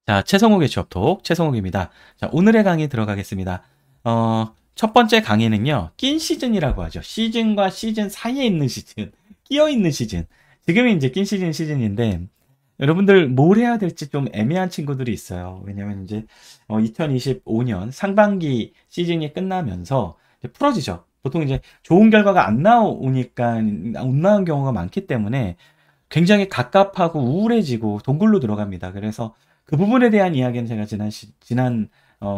자, 최성욱의 취업톡, 최성욱입니다. 자, 오늘의 강의 들어가겠습니다. 첫 번째 강의는요, 낀 시즌이라고 하죠. 시즌과 시즌 사이에 있는 시즌, 끼어 있는 시즌. 지금이 이제 낀 시즌인데, 여러분들 뭘 해야 될지 좀 애매한 친구들이 있어요. 왜냐면 이제, 2025년 상반기 시즌이 끝나면서 이제 풀어지죠. 보통 이제 좋은 결과가 안 나오니까, 안 나온 경우가 많기 때문에 굉장히 갑갑하고 우울해지고 동굴로 들어갑니다. 그래서 그 부분에 대한 이야기는 제가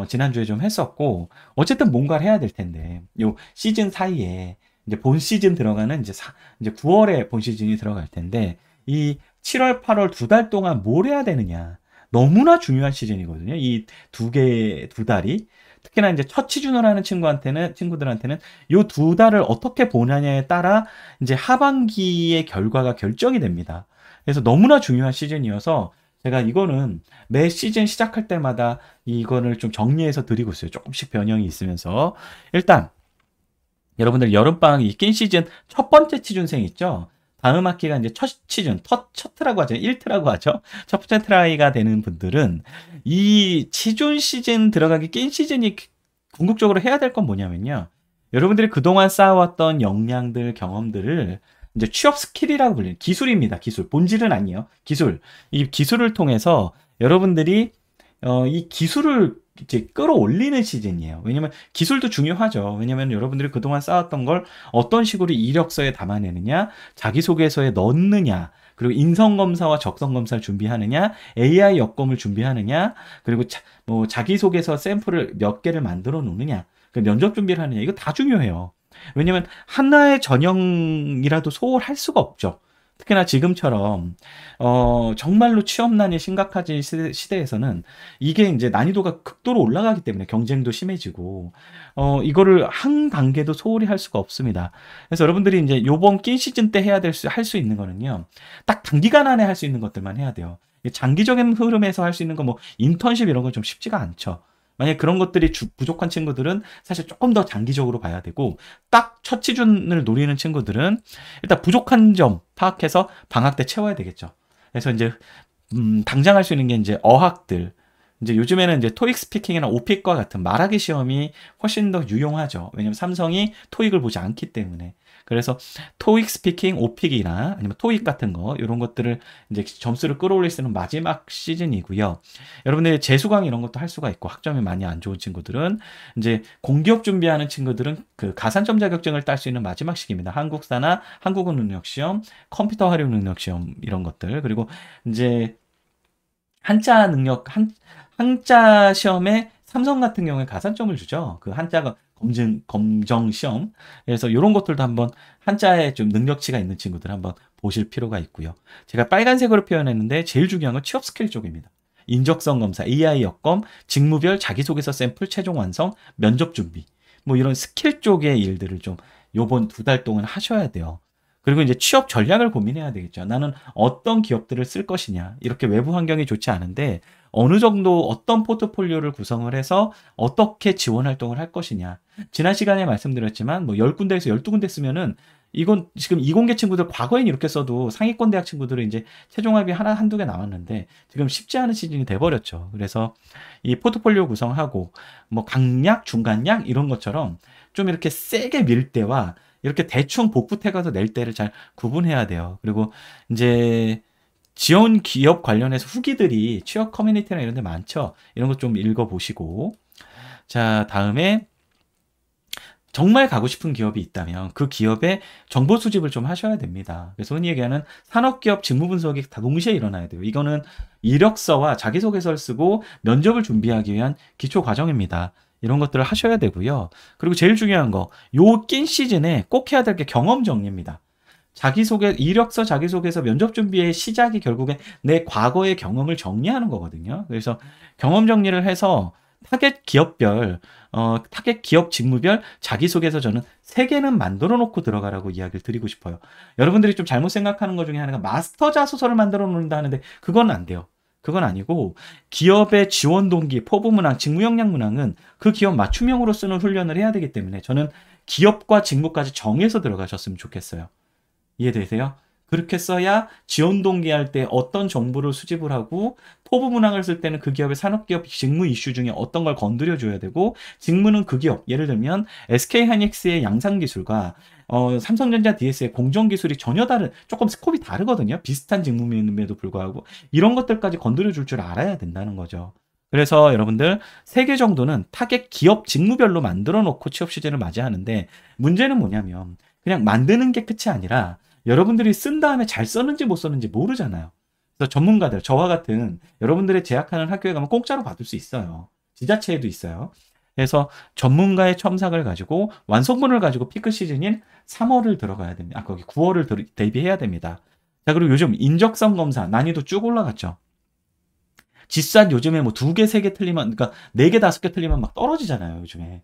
지난주에 좀 했었고, 어쨌든 뭔가를 해야 될 텐데, 요 시즌 사이에, 이제 본 시즌 들어가는 이제 9월에 본 시즌이 들어갈 텐데, 이 7월, 8월 두 달 동안 뭘 해야 되느냐. 너무나 중요한 시즌이거든요. 이 두 달이. 특히나 이제 첫 시즌을 하는 친구들한테는 요 두 달을 어떻게 보냐에 따라 이제 하반기의 결과가 결정이 됩니다. 그래서 너무나 중요한 시즌이어서 제가 이거는 매 시즌 시작할 때마다 이거를 좀 정리해서 드리고 있어요. 조금씩 변형이 있으면서. 일단, 여러분들 여름방학 이낀 시즌 첫 번째 취준생 있죠? 다음 학기가 이제 첫 시즌, 첫트라고 하죠. 1트라고 하죠. 첫 번째 트라이가 되는 분들은 이 취준 시즌 들어가기 낀 시즌이 궁극적으로 해야 될 건 뭐냐면요. 여러분들이 그동안 쌓아왔던 역량들, 경험들을 이제 취업 스킬이라고 불리는 기술입니다. 기술. 본질은 아니에요. 기술. 이 기술을 통해서 여러분들이 이 기술을 이제 끌어올리는 시즌이에요. 왜냐면 기술도 중요하죠. 왜냐면 여러분들이 그동안 쌓았던 걸 어떤 식으로 이력서에 담아내느냐, 자기소개서에 넣느냐, 그리고 인성검사와 적성검사를 준비하느냐, AI 여검을 준비하느냐, 그리고 뭐 자기소개서 샘플을 몇 개를 만들어 놓느냐, 그 면접 준비를 하느냐, 이거 다 중요해요. 왜냐면 하나의 전형이라도 소홀할 수가 없죠. 특히나 지금처럼 정말로 취업난이 심각해진 시대에서는 이게 이제 난이도가 극도로 올라가기 때문에 경쟁도 심해지고 이거를 한 단계도 소홀히 할 수가 없습니다. 그래서 여러분들이 이제 요번 낀 시즌 때 할 수 있는 거는요. 딱 단기간 안에 할 수 있는 것들만 해야 돼요. 장기적인 흐름에서 할 수 있는 거 뭐 인턴십 이런 건 좀 쉽지가 않죠. 만약 그런 것들이 부족한 친구들은 사실 조금 더 장기적으로 봐야 되고 딱 첫 시즌을 노리는 친구들은 일단 부족한 점 파악해서 방학 때 채워야 되겠죠. 그래서 이제 당장 할 수 있는 게 이제 어학들. 이제 요즘에는 이제 토익 스피킹이나 오픽과 같은 말하기 시험이 훨씬 더 유용하죠. 왜냐면 삼성이 토익을 보지 않기 때문에. 그래서 토익 스피킹, 오픽이나 아니면 토익 같은 거 이런 것들을 이제 점수를 끌어올릴 수 있는 마지막 시즌이고요. 여러분들 재수강 이런 것도 할 수가 있고 학점이 많이 안 좋은 친구들은 이제 공기업 준비하는 친구들은 그 가산점 자격증을 딸 수 있는 마지막 시기입니다. 한국사나 한국어 능력 시험, 컴퓨터 활용 능력 시험 이런 것들 그리고 이제 한자 능력 한자 시험에 삼성 같은 경우에 가산점을 주죠. 그 한자가 검정 시험. 그래서 이런 것들도 한번 한자에 좀 능력치가 있는 친구들 한번 보실 필요가 있고요. 제가 빨간색으로 표현했는데 제일 중요한 건 취업 스킬 쪽입니다. 인적성 검사, AI 여검, 직무별 자기소개서 샘플 최종 완성, 면접 준비. 뭐 이런 스킬 쪽의 일들을 좀 요번 두 달 동안 하셔야 돼요. 그리고 이제 취업 전략을 고민해야 되겠죠. 나는 어떤 기업들을 쓸 것이냐. 이렇게 외부 환경이 좋지 않은데 어느 정도 어떤 포트폴리오를 구성을 해서 어떻게 지원 활동을 할 것이냐. 지난 시간에 말씀드렸지만 뭐 10군데에서 12군데 쓰면은 이건 지금 이공계 친구들 과거엔 이렇게 써도 상위권 대학 친구들은 이제 최종 합이 한두 개 남았는데 지금 쉽지 않은 시즌이 돼버렸죠. 그래서 이 포트폴리오 구성하고 뭐 강약, 중간약 이런 것처럼 좀 이렇게 세게 밀 때와 이렇게 대충 복붙해가서 낼 때를 잘 구분해야 돼요. 그리고 이제 지원 기업 관련해서 후기들이 취업 커뮤니티나 이런 데 많죠. 이런 것 좀 읽어보시고. 자, 다음에 정말 가고 싶은 기업이 있다면 그 기업의 정보 수집을 좀 하셔야 됩니다. 그래서 흔히 얘기하는 산업기업 직무 분석이 다 동시에 일어나야 돼요. 이거는 이력서와 자기소개서를 쓰고 면접을 준비하기 위한 기초 과정입니다. 이런 것들을 하셔야 되고요. 그리고 제일 중요한 거, 요 낀 시즌에 꼭 해야 될 게 경험 정리입니다. 이력서 자기소개서 면접 준비의 시작이 결국엔 내 과거의 경험을 정리하는 거거든요. 그래서 경험 정리를 해서 타겟 기업 직무별 자기소개서 저는 3개는 만들어 놓고 들어가라고 이야기를 드리고 싶어요. 여러분들이 좀 잘못 생각하는 것 중에 하나가 마스터 자소서를 만들어 놓는다 하는데 그건 안 돼요. 그건 아니고 기업의 지원 동기, 포부 문항, 직무 역량 문항은 그 기업 맞춤형으로 쓰는 훈련을 해야 되기 때문에 저는 기업과 직무까지 정해서 들어가셨으면 좋겠어요. 이해되세요? 그렇게 써야 지원 동기할 때 어떤 정보를 수집을 하고 포부 문항을 쓸 때는 그 기업의 산업기업 직무 이슈 중에 어떤 걸 건드려 줘야 되고 직무는 그 기업 예를 들면 SK하이닉스의 양산기술과 삼성전자 DS의 공정기술이 전혀 다른 조금 스콥이 다르거든요. 비슷한 직무임에도 불구하고 이런 것들까지 건드려 줄 줄 알아야 된다는 거죠. 그래서 여러분들 3개 정도는 타겟 기업 직무별로 만들어 놓고 취업 시즌을 맞이하는데 문제는 뭐냐면 그냥 만드는 게 끝이 아니라 여러분들이 쓴 다음에 잘 썼는지 못 썼는지 모르잖아요. 그래서 전문가들, 저와 같은 여러분들의 재학하는 학교에 가면 공짜로 받을 수 있어요. 지자체에도 있어요. 그래서 전문가의 첨삭을 가지고 완성본을 가지고 피크 시즌인 3월을 들어가야 됩니다. 거기 9월을 대비해야 됩니다. 자, 그리고 요즘 인적성 검사 난이도 쭉 올라갔죠. 지스앗 요즘에 뭐 2개, 3개 틀리면, 그러니까 4개, 5개 틀리면 막 떨어지잖아요, 요즘에.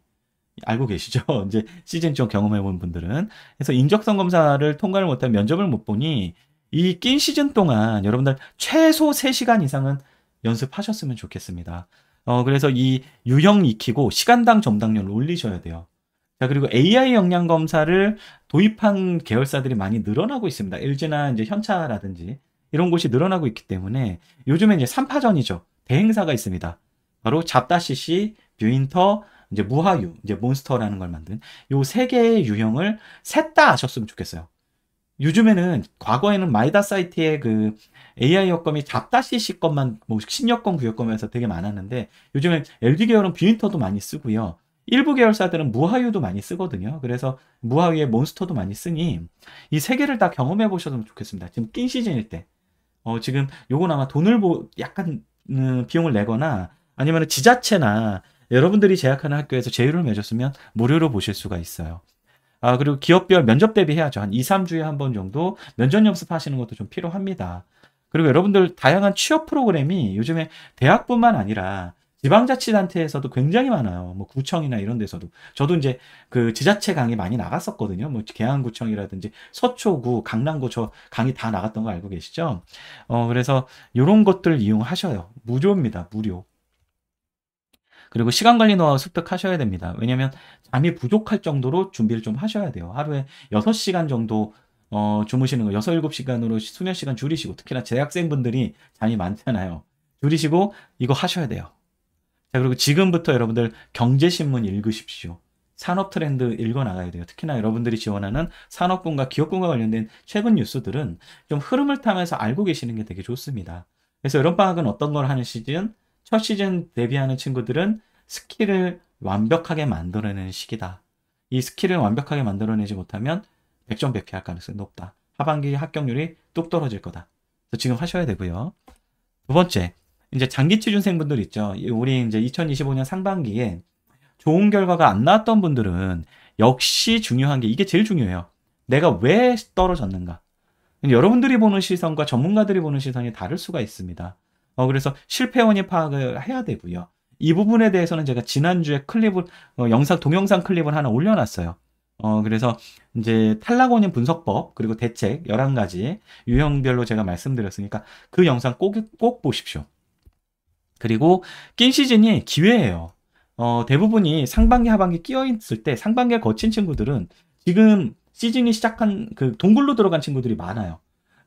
알고 계시죠? 이제 시즌 좀 경험해본 분들은. 그래서 인적성 검사를 통과를 못하면 면접을 못 보니 이 낀 시즌 동안 여러분들 최소 3시간 이상은 연습하셨으면 좋겠습니다. 그래서 이 유형 익히고 시간당 점당률을 올리셔야 돼요. 자, 그리고 AI 역량 검사를 도입한 계열사들이 많이 늘어나고 있습니다. LG나 이제 현차라든지 이런 곳이 늘어나고 있기 때문에 요즘에 이제 3파전이죠. 대행사가 있습니다. 바로 잡다CC, 뷰인터, 이제 무하유, 이제 몬스터라는 걸 만든 요 3개의 유형을 셋 다 아셨으면 좋겠어요. 요즘에는 과거에는 마이다 사이트의 그 AI 여건이 잡다CC 것만 뭐 신여건, 구여건에서 되게 많았는데 요즘엔 LG 계열은 뷰인터도 많이 쓰고요. 일부 계열사들은 무하유도 많이 쓰거든요. 그래서 무하유의 몬스터도 많이 쓰니 이 3개를 다 경험해 보셨으면 좋겠습니다. 지금 낀 시즌일 때. 지금 요건 아마 돈을 약간 비용을 내거나 아니면 지자체나 여러분들이 재학하는 학교에서 제휴를 맺었으면 무료로 보실 수가 있어요. 그리고 기업별 면접 대비해야죠. 한 2, 3주에 한 번 정도 면접 연습하시는 것도 좀 필요합니다. 그리고 여러분들 다양한 취업 프로그램이 요즘에 대학뿐만 아니라 지방자치단체에서도 굉장히 많아요. 뭐 구청이나 이런 데서도. 저도 이제 그 지자체 강의 많이 나갔었거든요. 뭐 계양구청이라든지 서초구, 강남구 저 강의 다 나갔던 거 알고 계시죠? 그래서 이런 것들 이용하셔요. 무료입니다. 무료. 그리고 시간 관리 노하우 습득하셔야 됩니다. 왜냐면 잠이 부족할 정도로 준비를 좀 하셔야 돼요. 하루에 6시간 정도 주무시는 거 6, 7시간으로 수면 시간 줄이시고 특히나 재학생분들이 잠이 많잖아요. 줄이시고 이거 하셔야 돼요. 자, 그리고 지금부터 여러분들 경제신문 읽으십시오. 산업 트렌드 읽어 나가야 돼요. 특히나 여러분들이 지원하는 산업군과 기업군과 관련된 최근 뉴스들은 좀 흐름을 타면서 알고 계시는 게 되게 좋습니다. 그래서 여름방학은 어떤 걸 하는 시즌? 첫 시즌 데뷔하는 친구들은 스킬을 완벽하게 만들어내는 시기다. 이 스킬을 완벽하게 만들어내지 못하면 100점 백피할 가능성이 높다. 하반기 합격률이 뚝 떨어질 거다. 그래서 지금 하셔야 되고요. 두 번째, 이제 장기 취준생분들 있죠. 우리 이제 2025년 상반기에 좋은 결과가 안 나왔던 분들은 역시 중요한 게 이게 제일 중요해요. 내가 왜 떨어졌는가? 여러분들이 보는 시선과 전문가들이 보는 시선이 다를 수가 있습니다. 그래서 실패 원인 파악을 해야 되고요. 이 부분에 대해서는 제가 지난주에 클립을, 동영상 클립을 하나 올려놨어요. 그래서 이제 탈락 원인 분석법, 그리고 대책 11가지 유형별로 제가 말씀드렸으니까 그 영상 꼭 보십시오. 그리고 낀 시즌이 기회예요. 대부분이 상반기, 하반기 끼어 있을 때 상반기에 거친 친구들은 지금 시즌이 시작한 그 동굴로 들어간 친구들이 많아요.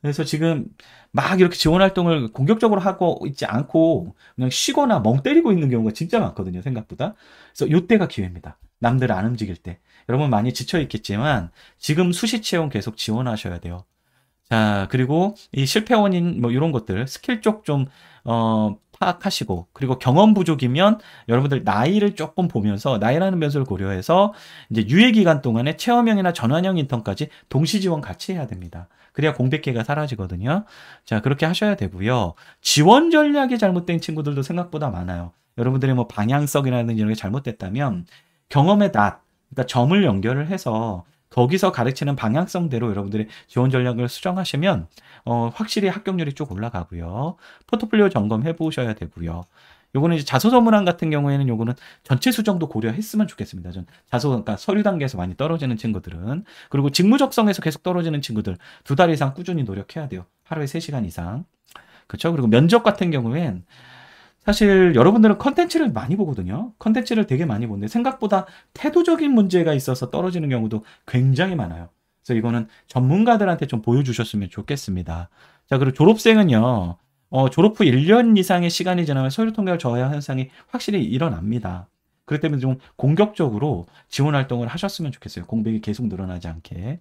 그래서 지금 막 이렇게 지원 활동을 공격적으로 하고 있지 않고 그냥 쉬거나 멍 때리고 있는 경우가 진짜 많거든요, 생각보다. 그래서 요때가 기회입니다. 남들 안 움직일 때. 여러분 많이 지쳐 있겠지만 지금 수시 채용 계속 지원하셔야 돼요. 자, 그리고 이 실패 원인 뭐 이런 것들 스킬 쪽 좀 파악하시고 그리고 경험 부족이면 여러분들 나이를 조금 보면서 나이라는 변수를 고려해서 이제 유예 기간 동안에 체험형이나 전환형 인턴까지 동시 지원 같이 해야 됩니다. 그래야 공백기가 사라지거든요. 자, 그렇게 하셔야 되고요. 지원 전략이 잘못된 친구들도 생각보다 많아요. 여러분들이 뭐 방향성이라든지 이런 게 잘못됐다면 경험의 닷, 그러니까 점을 연결을 해서 거기서 가르치는 방향성대로 여러분들이 지원 전략을 수정하시면 확실히 합격률이 쭉 올라가고요. 포트폴리오 점검해 보셔야 되고요. 요거는 이제 자소서 문항 같은 경우에는 요거는 전체 수정도 고려했으면 좋겠습니다. 그러니까 서류 단계에서 많이 떨어지는 친구들은. 그리고 직무 적성에서 계속 떨어지는 친구들 2달 이상 꾸준히 노력해야 돼요. 하루에 3시간 이상. 그렇죠? 그리고 면접 같은 경우엔 사실 여러분들은 컨텐츠를 많이 보거든요. 컨텐츠를 되게 많이 보는데 생각보다 태도적인 문제가 있어서 떨어지는 경우도 굉장히 많아요. 그래서 이거는 전문가들한테 좀 보여주셨으면 좋겠습니다. 자, 그리고 졸업생은요, 졸업 후 1년 이상의 시간이 지나면 서류 통계율 저하 현상이 확실히 일어납니다. 그렇기 때문에 좀 공격적으로 지원 활동을 하셨으면 좋겠어요. 공백이 계속 늘어나지 않게.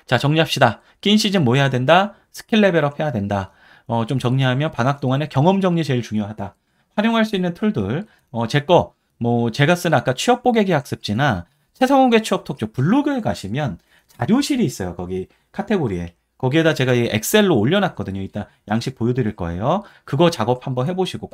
자, 정리합시다. 낀 시즌 뭐 해야 된다? 스킬 레벨업 해야 된다. 좀 정리하면 방학 동안에 경험 정리 제일 중요하다. 활용할 수 있는 툴들, 제가 쓴 아까 취업 보객이 학습지나 최성욱의 취업 톡조 블로그에 가시면 자료실이 있어요. 거기 카테고리에. 거기에다 제가 이 엑셀로 올려놨거든요. 이따 양식 보여드릴 거예요. 그거 작업 한번 해보시고,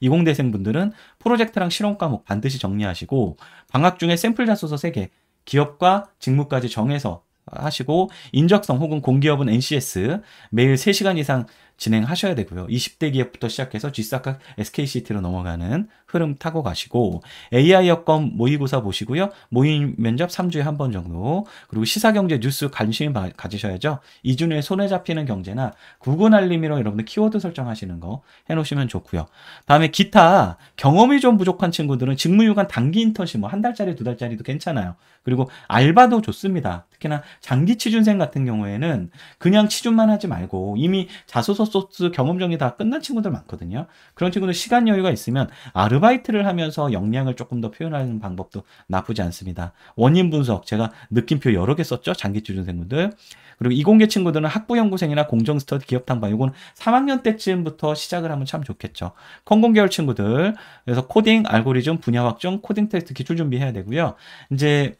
이공대생분들은 프로젝트랑 실험 과목 반드시 정리하시고, 방학 중에 샘플 자소서 3개, 기업과 직무까지 정해서 하시고, 인적성 혹은 공기업은 NCS 매일 3시간 이상 진행하셔야 되고요. 20대 기업부터 시작해서 G사카 SKCT로 넘어가는 흐름 타고 가시고, AI 여건 모의고사 보시고요. 모의 면접 3주에 한 번 정도. 그리고 시사경제 뉴스 관심 가지셔야죠. 이준우의 손에 잡히는 경제나 구글 알림이로 여러분들 키워드 설정하시는 거 해놓으시면 좋고요. 다음에 기타 경험이 좀 부족한 친구들은 직무유관 단기 인턴십 뭐 1달짜리 2달짜리도 괜찮아요. 그리고 알바도 좋습니다. 특히나 장기 취준생 같은 경우에는 그냥 취준만 하지 말고 이미 자소서 소스 경험 정리 다 끝난 친구들 많거든요. 그런 친구들 시간 여유가 있으면 아르바이트를 하면서 역량을 조금 더 표현하는 방법도 나쁘지 않습니다. 원인 분석 제가 느낌표 여러 개 썼죠. 장기 취준생분들. 그리고 이공계 친구들은 학부연구생이나 공정스터디 기업탐방 이건 3학년 때쯤부터 시작을 하면 참 좋겠죠. 컴공 계열 친구들 그래서 코딩, 알고리즘, 분야 확정, 코딩 테스트 기출 준비해야 되고요. 이제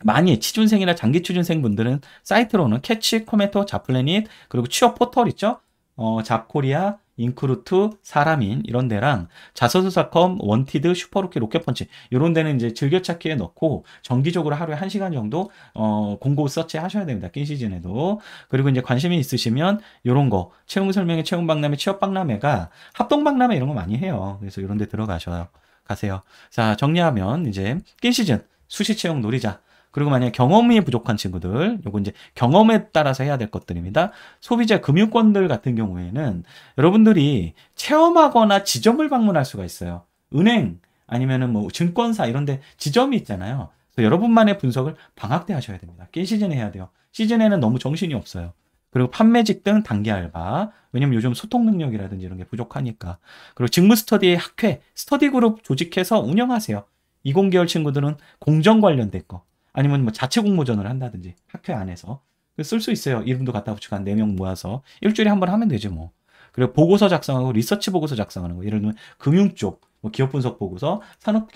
많이 취준생이나 장기 취준생분들은 사이트로는 캐치, 코멘토, 잡플래닛 그리고 취업 포털 있죠? 잡코리아, 인크루트, 사람인 이런 데랑 자소서닷컴, 원티드, 슈퍼루키, 로켓펀치 이런 데는 이제 즐겨찾기에 넣고 정기적으로 하루에 1시간 정도 공고 서치 하셔야 됩니다. 낀 시즌에도. 그리고 이제 관심이 있으시면 이런 거 채용 설명회, 채용 박람회, 취업 박람회가 합동 박람회 이런 거 많이 해요. 그래서 이런 데 가세요. 자, 정리하면 이제 낀 시즌 수시 채용 노리자. 그리고 만약에 경험이 부족한 친구들, 요거 이제 경험에 따라서 해야 될 것들입니다. 소비자 금융권들 같은 경우에는 여러분들이 체험하거나 지점을 방문할 수가 있어요. 은행 아니면은 뭐 증권사 이런 데 지점이 있잖아요. 그래서 여러분만의 분석을 방학 때 하셔야 됩니다. 낀 시즌에 해야 돼요. 시즌에는 너무 정신이 없어요. 그리고 판매직 등 단기 알바. 왜냐면 요즘 소통 능력이라든지 이런 게 부족하니까. 그리고 직무 스터디의 학회, 스터디 그룹 조직해서 운영하세요. 20계열 친구들은 공정 관련된 거. 아니면 뭐 자체 공모전을 한다든지 학회 안에서 쓸 수 있어요. 이름도 갖다 붙이고 한 4명 모아서 일주일에 한 번 하면 되지 뭐. 그리고 보고서 작성하고 리서치 보고서 작성하는 거. 예를 들면 금융 쪽, 뭐 기업 분석 보고서, 산업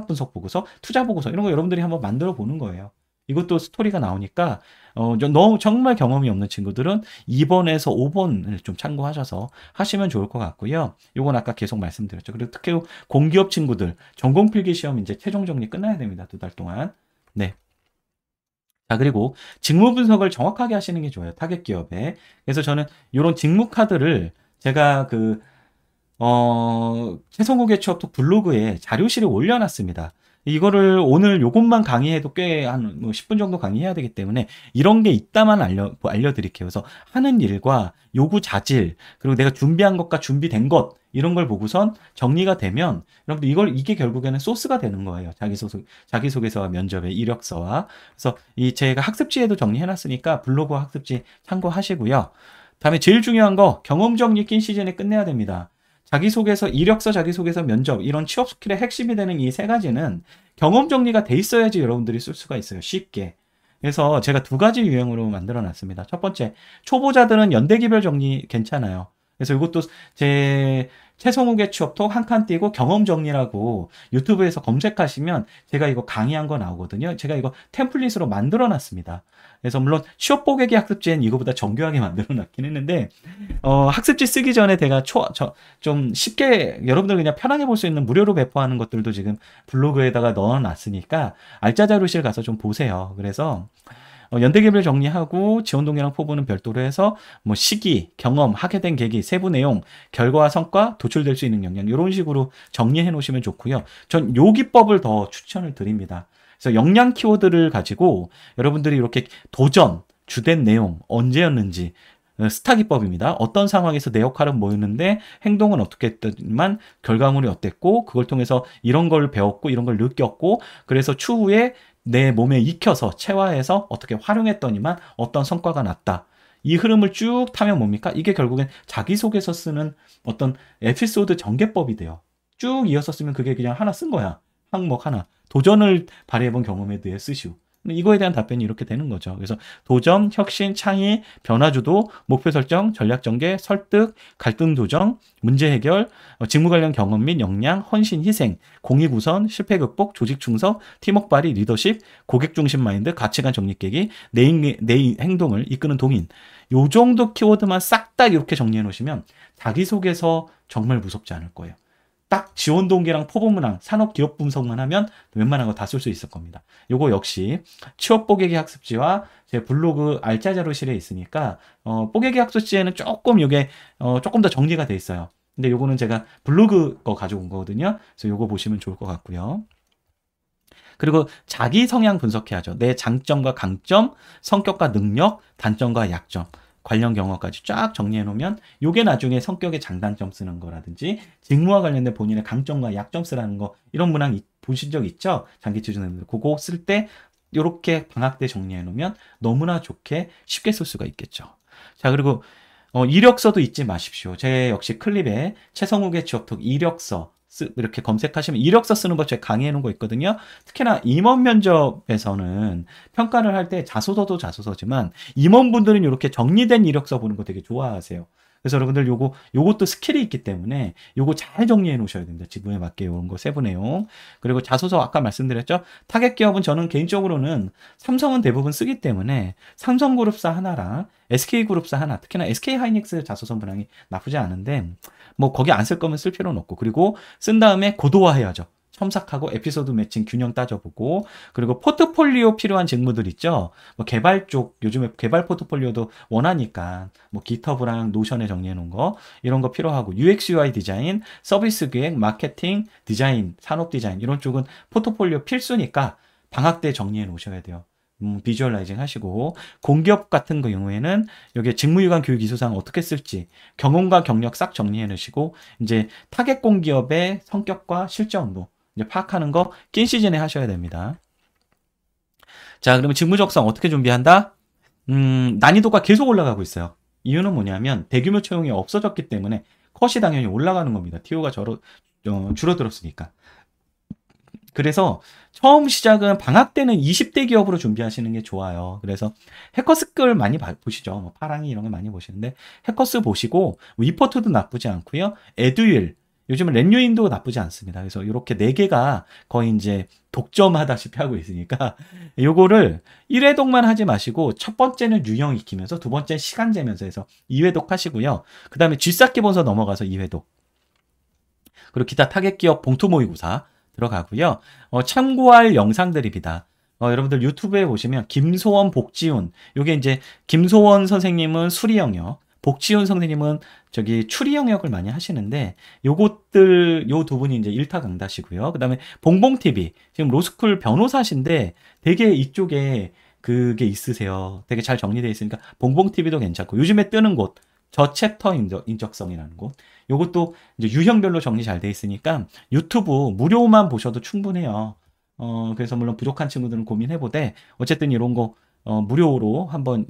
분석 보고서, 투자 보고서 이런 거 여러분들이 한번 만들어 보는 거예요. 이것도 스토리가 나오니까 너무 정말 경험이 없는 친구들은 2번에서 5번을 좀 참고하셔서 하시면 좋을 것 같고요. 요건 아까 계속 말씀드렸죠. 그리고 특히 공기업 친구들 전공 필기 시험 이제 최종 정리 끝나야 됩니다. 2달 동안. 네. 자, 그리고 직무 분석을 정확하게 하시는 게 좋아요. 타겟 기업에. 그래서 저는 이런 직무 카드를 제가 최성국의 취업톡 블로그에 자료실에 올려놨습니다. 이거를 오늘 요것만 강의해도 꽤 한 10분 정도 강의해야 되기 때문에 이런 게 있다만 알려드릴게요. 그래서 하는 일과 요구 자질, 그리고 내가 준비한 것과 준비된 것, 이런 걸 보고선 정리가 되면 여러분들 이게 결국에는 소스가 되는 거예요. 자기소개서와 면접의 이력서와. 그래서 제가 학습지에도 정리해놨으니까 블로그와 학습지 참고하시고요. 다음에 제일 중요한 거 경험 정리 낀 시즌에 끝내야 됩니다. 자기소개서, 이력서, 자기소개서, 면접 이런 취업 스킬의 핵심이 되는 이 3가지는 경험 정리가 돼 있어야지 여러분들이 쓸 수가 있어요. 쉽게. 그래서 제가 2가지 유형으로 만들어 놨습니다. 첫 번째, 초보자들은 연대기별 정리 괜찮아요. 그래서 이것도 제 최성욱의 취업톡 한 칸 띄고 경험 정리라고 유튜브에서 검색하시면 제가 이거 강의한 거 나오거든요. 제가 이거 템플릿으로 만들어 놨습니다. 그래서 물론 취업 보객이 학습지엔 이거보다 정교하게 만들어 놨긴 했는데 학습지 쓰기 전에 제가 좀 쉽게 여러분들 그냥 편하게 볼 수 있는 무료로 배포하는 것들도 지금 블로그에다가 넣어 놨으니까 알짜 자료실 가서 좀 보세요. 그래서 연대개별 정리하고 지원 동기랑 포부는 별도로 해서 뭐 시기, 경험, 하게 된 계기, 세부 내용, 결과와 성과, 도출될 수 있는 역량 이런 식으로 정리해 놓으시면 좋고요. 전 요 기법을 더 추천을 드립니다. 그래서 역량 키워드를 가지고 여러분들이 이렇게 도전, 주된 내용, 언제였는지 스타 기법입니다. 어떤 상황에서 내 역할은 뭐였는데 행동은 어떻게 했더니만 결과물이 어땠고 그걸 통해서 이런 걸 배웠고 이런 걸 느꼈고 그래서 추후에 내 몸에 익혀서 체화해서 어떻게 활용했더니만 어떤 성과가 났다. 이 흐름을 쭉 타면 뭡니까? 이게 결국엔 자기소개서 쓰는 어떤 에피소드 전개법이 돼요. 쭉 이어서 쓰면 그게 그냥 하나 쓴 거야. 항목 하나. 도전을 발휘해본 경험에 대해 쓰시오. 이거에 대한 답변이 이렇게 되는 거죠. 그래서 도전, 혁신, 창의, 변화주도, 목표 설정, 전략 전개, 설득, 갈등 조정, 문제 해결, 직무 관련 경험 및 역량, 헌신, 희생, 공익 우선, 실패 극복, 조직 충성, 팀워크 발휘, 리더십, 고객 중심 마인드, 가치관 정립 깨기, 내 행동을 이끄는 동인. 요 정도 키워드만 싹 다 이렇게 정리해 놓으시면 자기소개서 정말 무섭지 않을 거예요. 딱 지원 동기랑 포부문항, 산업 기업 분석만 하면 웬만한 거 다 쓸 수 있을 겁니다. 요거 역시 취업 뽀개기 학습지와 제 블로그 알짜 자료실에 있으니까 뽀개기 학습지에는 조금 요게 조금 더 정리가 돼 있어요. 근데 요거는 제가 블로그 거 가지고 온 거거든요. 그래서 요거 보시면 좋을 것 같고요. 그리고 자기 성향 분석해야죠. 내 장점과 강점, 성격과 능력, 단점과 약점. 관련 경험까지 쫙 정리해 놓으면 요게 나중에 성격의 장단점 쓰는 거라든지 직무와 관련된 본인의 강점과 약점 쓰라는 거 이런 문항 보신 적 있죠? 장기 취준생들 그거 쓸 때 요렇게 방학 때 정리해 놓으면 너무나 좋게 쉽게 쓸 수가 있겠죠. 자, 그리고 이력서도 잊지 마십시오. 제 역시 클립에 최성욱의 취업톡 이력서 이렇게 검색하시면 이력서 쓰는 법 제가 강의해 놓은 거 있거든요. 특히나 임원 면접에서는 평가를 할 때 자소서도 자소서지만 임원분들은 이렇게 정리된 이력서 보는 거 되게 좋아하세요. 그래서 여러분들 요것도 스킬이 있기 때문에 요거 잘 정리해 놓으셔야 됩니다. 직무에 맞게 이런 거 세부 내용. 그리고 자소서 아까 말씀드렸죠. 타겟 기업은 저는 개인적으로는 삼성은 대부분 쓰기 때문에 삼성그룹사 하나랑 SK그룹사 하나, 특히나 SK하이닉스 자소서 문항이 나쁘지 않은데 뭐 거기 안 쓸 거면 쓸 필요는 없고 그리고 쓴 다음에 고도화해야죠. 첨삭하고 에피소드 매칭 균형 따져보고 그리고 포트폴리오 필요한 직무들 있죠. 뭐 개발 쪽 요즘에 개발 포트폴리오도 원하니까 뭐 깃허브랑 노션에 정리해 놓은 거 이런 거 필요하고 UX UI 디자인, 서비스 기획, 마케팅, 디자인, 산업 디자인 이런 쪽은 포트폴리오 필수니까 방학 때 정리해 놓으셔야 돼요. 비주얼라이징 하시고 공기업 같은 경우에는 여기 직무유관 교육 이수상 어떻게 쓸지 경험과 경력 싹 정리해 놓으시고 이제 타겟 공기업의 성격과 실제 업무 이제 파악하는 거 낀 시즌에 하셔야 됩니다. 자, 그러면 직무 적성 어떻게 준비한다? 난이도가 계속 올라가고 있어요. 이유는 뭐냐면 대규모 채용이 없어졌기 때문에 컷이 당연히 올라가는 겁니다. TO가 줄어들었으니까. 그래서 처음 시작은 방학 때는 20대 기업으로 준비하시는 게 좋아요. 그래서 해커스 글 많이 보시죠. 뭐 파랑이 이런 거 많이 보시는데 해커스 보시고 위포트도 나쁘지 않고요. 에듀윌 요즘은 렌유인도 나쁘지 않습니다. 그래서 이렇게 4개가 거의 이제 독점하다시피 하고 있으니까 요거를 1회독만 하지 마시고 첫 번째는 유형 익히면서 두 번째 시간 재면서 해서 2회독 하시고요. 그 다음에 쥐쌓기 본서 넘어가서 2회독. 그리고 기타 타겟 기업 봉투 모의고사 들어가고요. 참고할 영상들입니다. 여러분들 유튜브에 보시면 김소원, 복지훈 요게 이제 김소원 선생님은 수리 영역, 복지훈 선생님은 저기 추리 영역을 많이 하시는데 요것들 요 두 분이 이제 일타 강다시고요. 그다음에 봉봉TV 지금 로스쿨 변호사신데 되게 이쪽에 그게 있으세요. 되게 잘 정리되어 있으니까 봉봉TV도 괜찮고 요즘에 뜨는 곳 저 챕터 인적성이라는 곳 요것도 이제 유형별로 정리 잘 돼 있으니까 유튜브 무료만 보셔도 충분해요. 그래서 물론 부족한 친구들은 고민해보되 어쨌든 이런 거 무료로 한번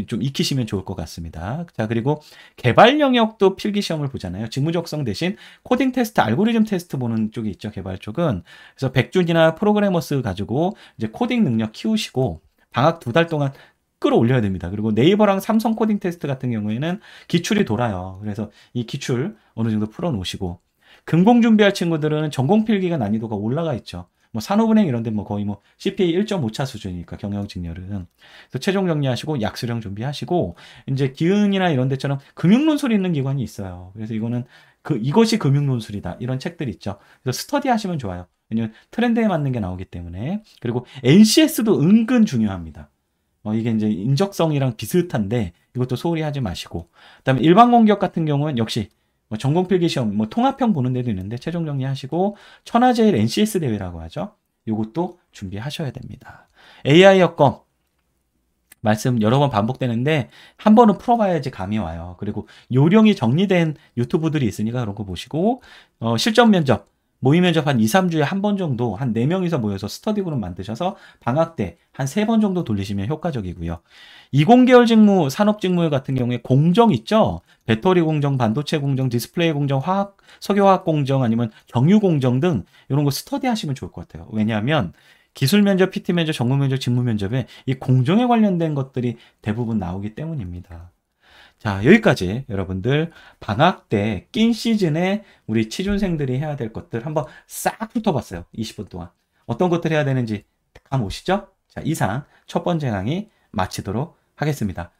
좀 익히시면 좋을 것 같습니다. 자, 그리고 개발 영역도 필기 시험을 보잖아요. 직무 적성 대신 코딩 테스트, 알고리즘 테스트 보는 쪽이 있죠. 개발 쪽은. 그래서 백준이나 프로그래머스 가지고 이제 코딩 능력 키우시고 방학 2달 동안 끌어올려야 됩니다. 그리고 네이버랑 삼성 코딩 테스트 같은 경우에는 기출이 돌아요. 그래서 이 기출 어느 정도 풀어놓으시고 금공 준비할 친구들은 전공 필기가 난이도가 올라가 있죠. 뭐 산업은행 이런 데 뭐 거의 뭐 CPA 1.5차 수준이니까 경영직렬은. 그래서 최종 정리하시고 약수령 준비하시고 이제 기은이나 이런 데처럼 금융논술이 있는 기관이 있어요. 그래서 이거는 이것이 금융논술이다. 이런 책들이 있죠. 그래서 스터디 하시면 좋아요. 왜냐면 트렌드에 맞는 게 나오기 때문에. 그리고 NCS도 은근 중요합니다. 이게 이제 인적성이랑 비슷한데 이것도 소홀히 하지 마시고 그다음에 일반 공기업 같은 경우는 역시 뭐 전공 필기 시험 뭐 통합형 보는 데도 있는데 최종 정리하시고 천하제일 NCS 대회라고 하죠. 이것도 준비하셔야 됩니다. AI 여건 말씀 여러 번 반복되는데 한 번은 풀어봐야지 감이 와요. 그리고 요령이 정리된 유튜브들이 있으니까 그런 거 보시고 실전 면접 모의 면접 한 2, 3주에 한 번 정도 한 4명이서 모여서 스터디 그룹 만드셔서 방학 때 한 3번 정도 돌리시면 효과적이고요. 이공계열 직무, 산업 직무 같은 경우에 공정 있죠? 배터리 공정, 반도체 공정, 디스플레이 공정, 화학, 석유화학 공정 아니면 경유 공정 등 이런 거 스터디 하시면 좋을 것 같아요. 왜냐하면 기술 면접, PT 면접, 전공 면접, 직무 면접에 이 공정에 관련된 것들이 대부분 나오기 때문입니다. 자, 여기까지 여러분들 방학 때 낀 시즌에 우리 취준생들이 해야 될 것들 한번 싹 훑어봤어요. 20분 동안. 어떤 것들 해야 되는지 감 오시죠? 자, 이상 첫 번째 강의 마치도록 하겠습니다.